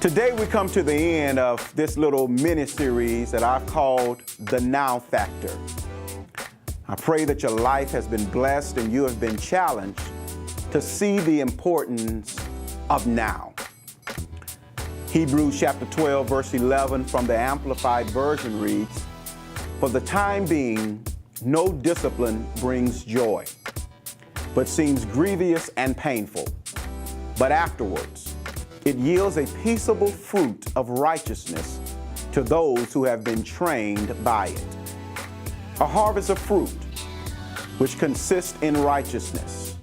Today we come to the end of this little mini-series that I've called The Now Factor. I pray that your life has been blessed and you have been challenged to see the importance of now. Hebrews chapter 12, verse 11 from the Amplified Version reads, "For the time being, no discipline brings joy, but seems grievous and painful. But afterwards, it yields a peaceable fruit of righteousness to those who have been trained by it." A harvest of fruit, which consists in righteousness,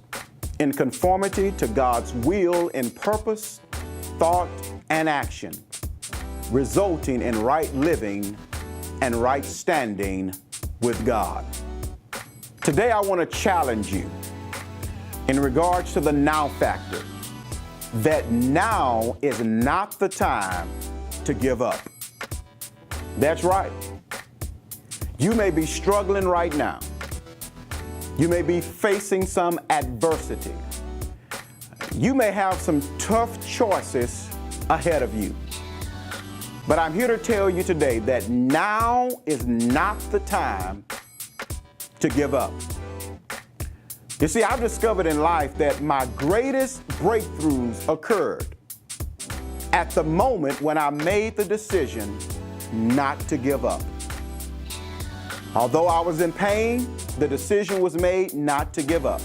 in conformity to God's will in purpose, thought, and action, resulting in right living and right standing with God. Today I want to challenge you in regards to the now factor, that now is not the time to give up. That's right. You may be struggling right now. You may be facing some adversity. You may have some tough choices ahead of you. But I'm here to tell you today that now is not the time to give up. You see, I've discovered in life that my greatest breakthroughs occurred at the moment when I made the decision not to give up. Although I was in pain, the decision was made not to give up.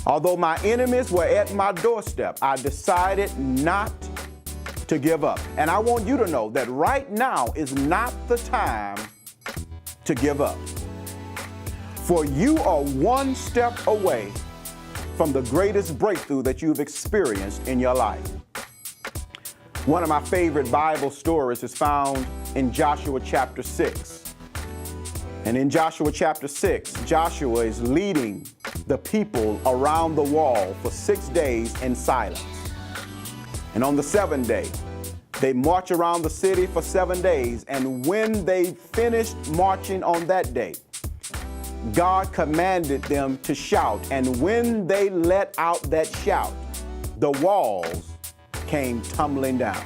Although my enemies were at my doorstep, I decided not to give up. And I want you to know that right now is not the time to give up. For you are one step away from the greatest breakthrough that you've experienced in your life. One of my favorite Bible stories is found in Joshua chapter 6. And in Joshua chapter 6, Joshua is leading the people around the wall for 6 days in silence. And on the seventh day, they march around the city for 7 days. And when they finished marching on that day, God commanded them to shout, and when they let out that shout, the walls came tumbling down.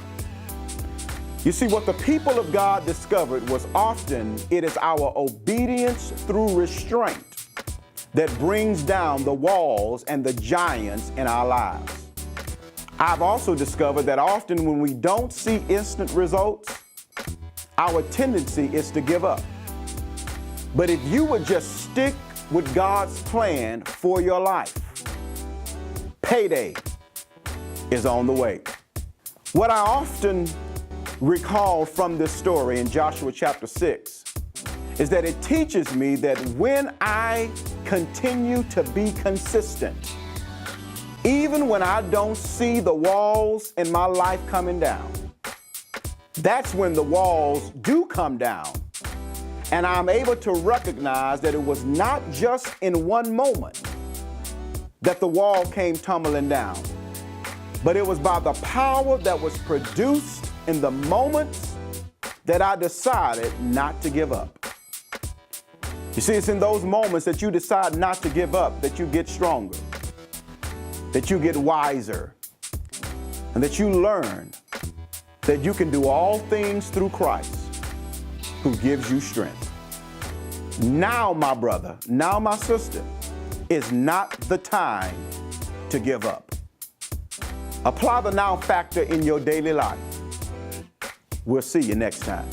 You see, what the people of God discovered was often it is our obedience through restraint that brings down the walls and the giants in our lives. I've also discovered that often when we don't see instant results, our tendency is to give up. But if you would just stick with God's plan for your life, payday is on the way. What I often recall from this story in Joshua chapter 6 is that it teaches me that when I continue to be consistent, even when I don't see the walls in my life coming down, that's when the walls do come down. And I'm able to recognize that it was not just in one moment that the wall came tumbling down, but it was by the power that was produced in the moments that I decided not to give up. You see, it's in those moments that you decide not to give up that you get stronger, that you get wiser, and that you learn that you can do all things through Christ who gives you strength. Now, my brother, now, my sister, is not the time to give up. Apply the now factor in your daily life. We'll see you next time.